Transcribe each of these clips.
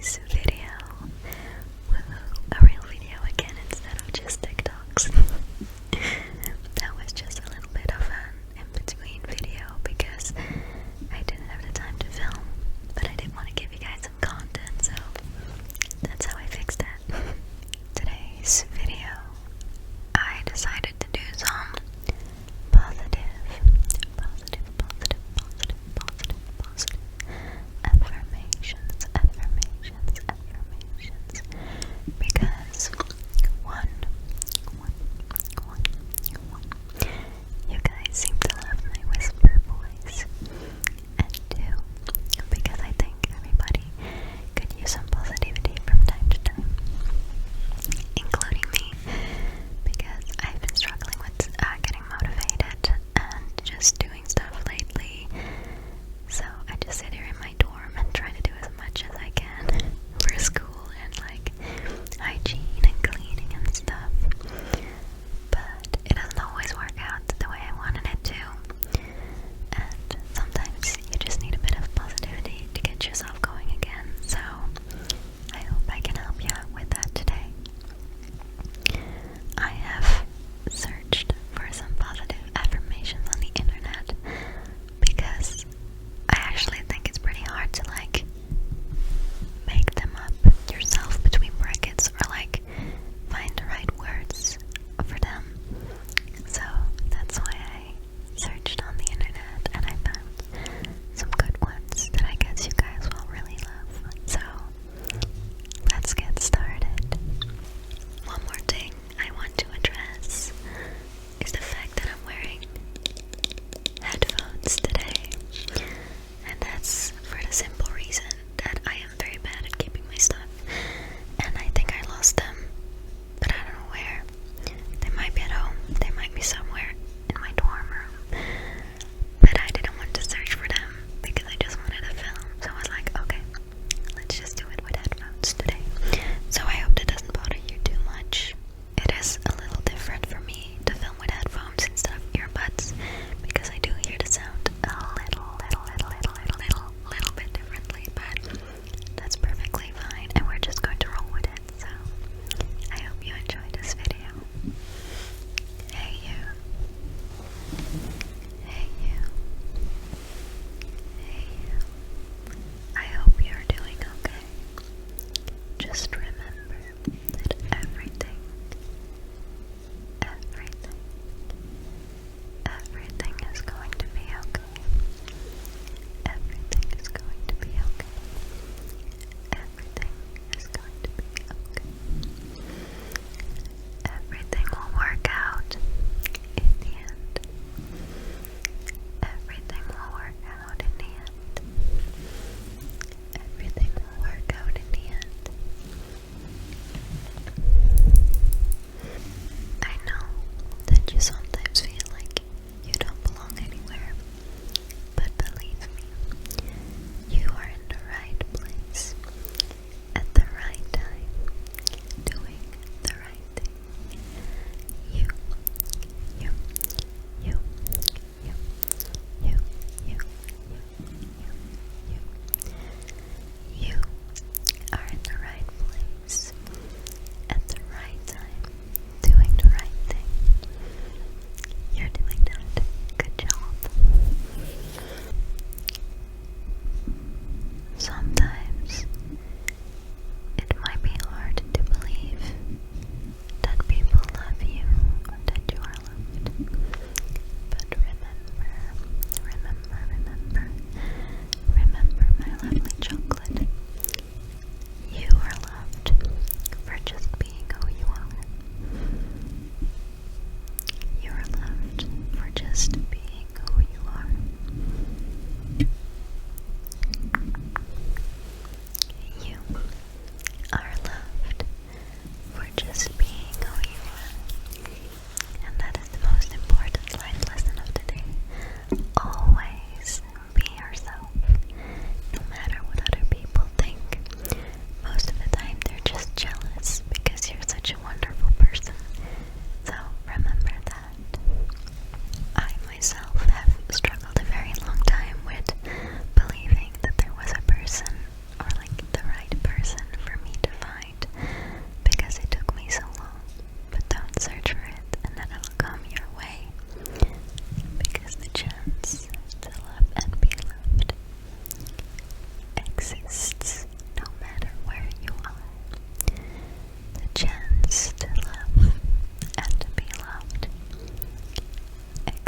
today's video with a real video again instead of just TikToks. That was just a little bit of an in-between video because I didn't have the time to film, but I did want to give you guys some content, so that's how I fixed that. Today's video, I decided to do some positive affirmations,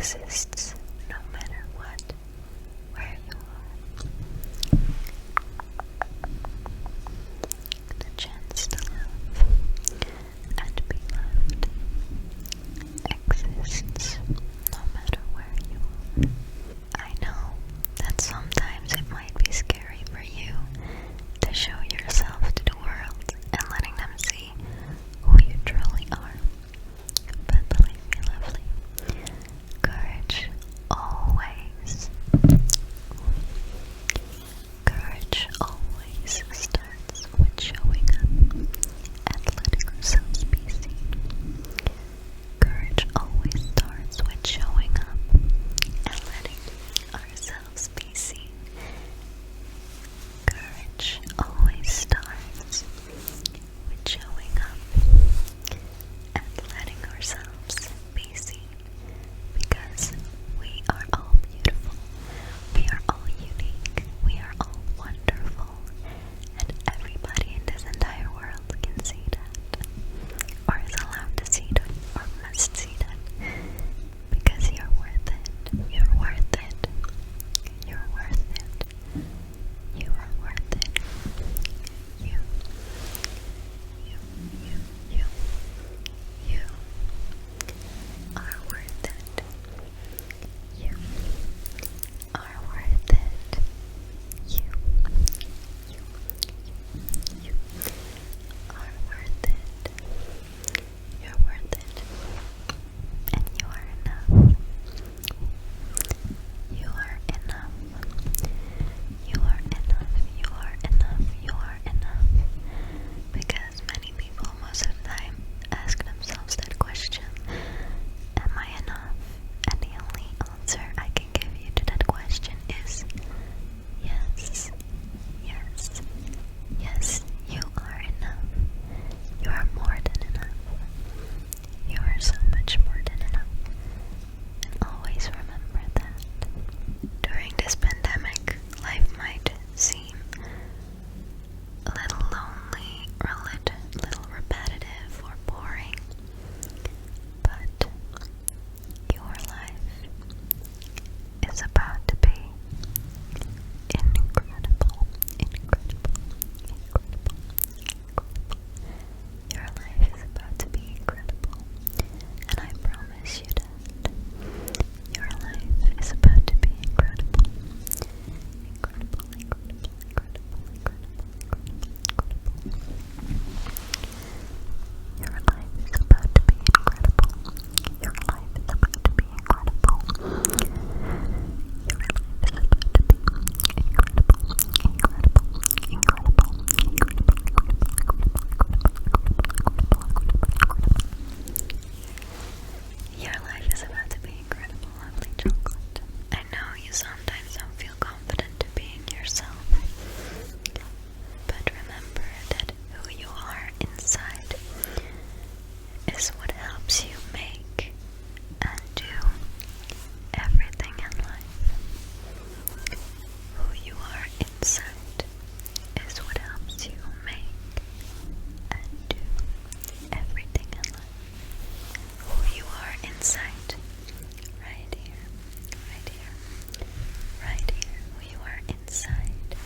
exists no matter what, where you are. The chance to love and be loved exists no matter where you are. I know that sometimes it might be scary for you to show yourself to the world and letting them see who you truly are. But believe me, lovely, courage always starts with showing up and letting ourselves be seen. Courage always starts with showing up and letting ourselves be seen. Courage always starts with showing up and letting ourselves be seen, because we are all beautiful, we are all unique, we are all wonderful, and everybody in this entire world can see that, or is allowed to see that, or must see that, because you're worth it, you're worth it, you're worth it, you are worth it, you are worth it, you are worth it, you are worth it, you're worth it, and you are enough. You are enough. You are enough. You are enough. You are enough. Because many people most of the time ask themselves that question, am I enough? And the only answer I can give you to that question is yes. Yes. Yes, you are enough. You are more than enough. You are so much more than enough. And always remember that. During this pandemic, life might seem a little lonely or a little repetitive or boring, but your life is about to be incredible, incredible, incredible, incredible. Your life is about to be incredible, and I promise you that. Your life is about to be incredible. Incredible, incredible, incredible, incredible, incredible. Your life is about to be incredible. Your life is about to be incredible. Your life is about to be incredible, incredible, incredible. Your life is about to be incredible, lovely chocolate. I know you sometimes don't feel confident to being yourself, but remember that who you are inside is what helps you make and do everything in life. Who you are inside is what helps you make and do everything in life. Who you are inside, right here, right here, right here, who you are inside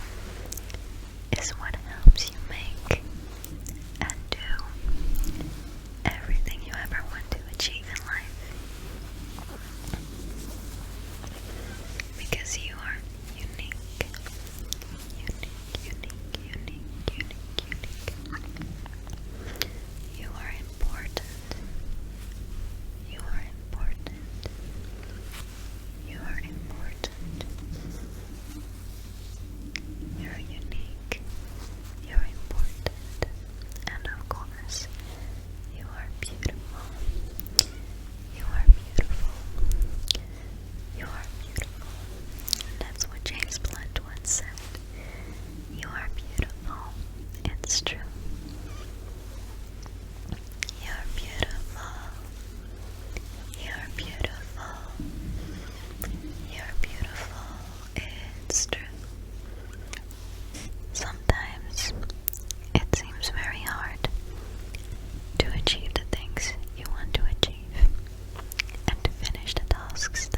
is what helps you make and do everything you ever want to achieve in life. Because you are unique, unique, unique, unique, unique, unique. You are important. You are important. You are important. You're unique. You're important. And of course, you are beautiful. You are beautiful. You are beautiful. And that's what James Blunt once said. You are beautiful. It's true. You're beautiful. You're beautiful. You're beautiful. It's true. Sometimes it seems very hard to achieve the things you want to achieve and to finish the tasks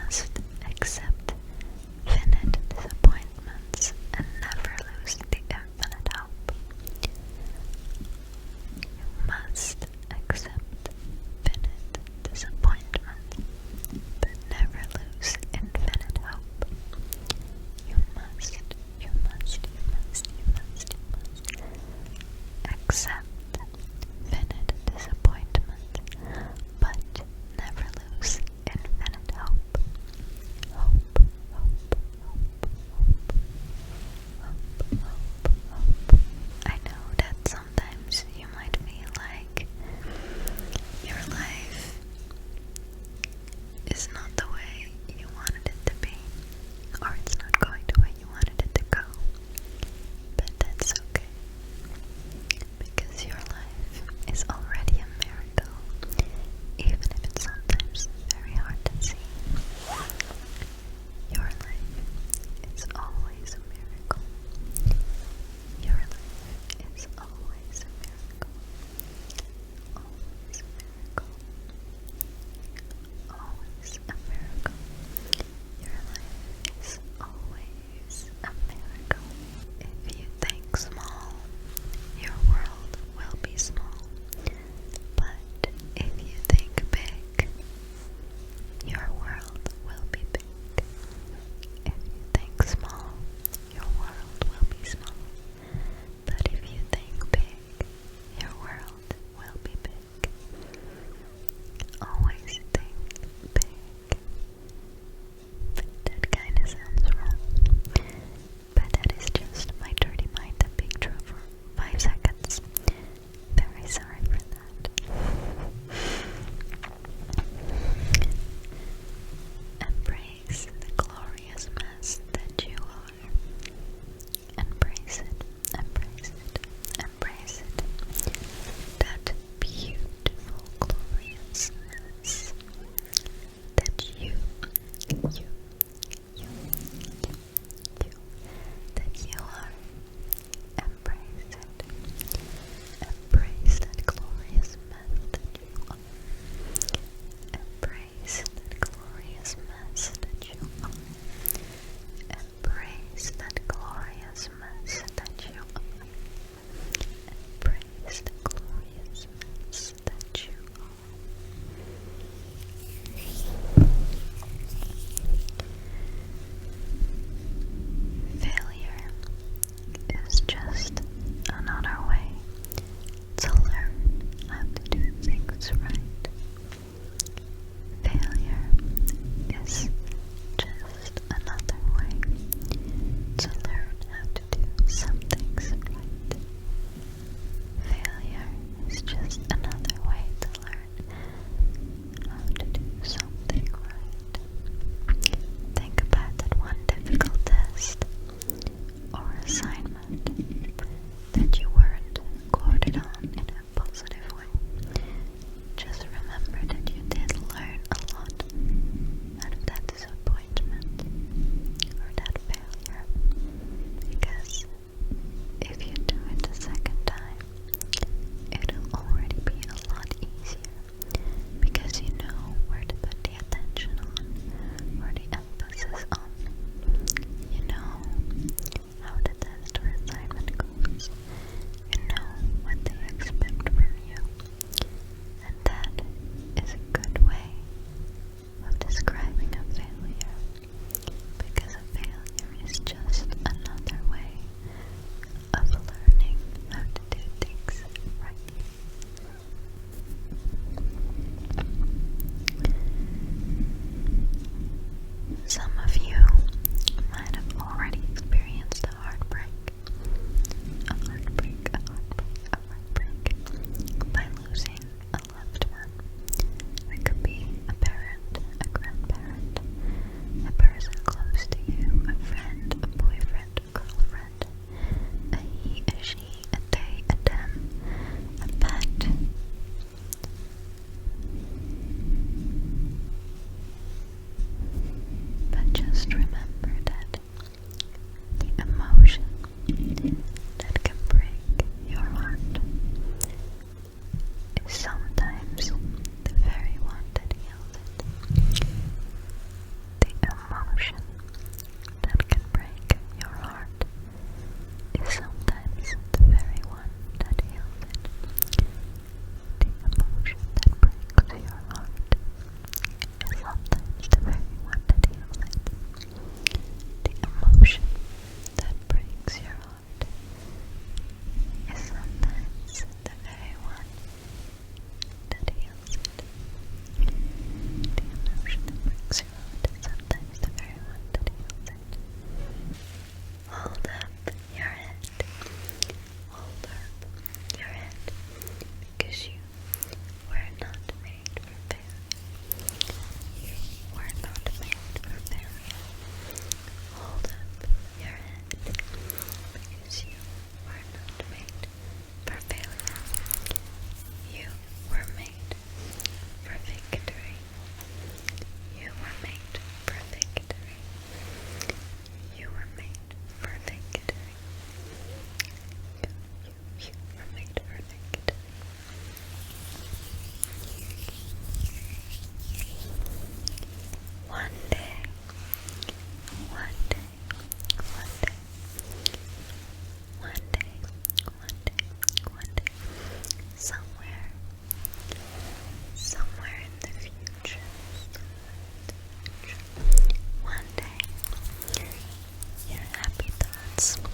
must accept finite disappointments and never lose the infinite hope. You must accept finite disappointment, but never lose infinite hope. You must accept finite disappointment, but never lose infinite hope. I know that sometimes you might feel like your life is not the way you wanted it to be, or it's not going the way you wanted it to go. But that's okay, because your life is already a miracle, even if it's sometimes very hard to see. Your life is always a miracle. Your life is always a miracle. Always a miracle. Always a miracle. Your life is always a miracle. If you think small, your world will be small. But if you think big, your world will be big. If you think small, your world will be small. But if you think big, your world will be big. Always think big. That kinda sounds wrong, but that is just my dirty mind that picture for 5 seconds. Very sorry for that. Embrace the glorious mess that you are. Embrace it, embrace it, embrace it. That beautiful, glorious mess that you, that you are. Embrace it. Embrace that glorious mess that you are. Embrace that glorious mess that you are. Embrace that glorious mess that you are. Embrace the glorious mess that you are. Failure is just another way to learn how to do things right. Failure is just another way to learn how to do some things right. Failure is just another way to learn how to do something right. Think about that one difficult test or assignment that you weren't quoted on in a positive way. Just remember that you did learn a lot out of that disappointment or that failure, because if you do it the second time, it'll already be a lot easier, because you know where to put the attention on, or the emphasis on. You know how the test or assignment goes. You know what they expect from you. And that is a good way of describing a failure, because a failure is just another way of learning how to do things right. Some of you might have already experienced a heartbreak by losing a loved one. It could be a parent, a grandparent, a person close to you, a friend, a boyfriend, a girlfriend, a he, a she, a they, a them, a pet. But just remember that the emotion that can break your heart is sometimes the very one that heals it. The handmovements.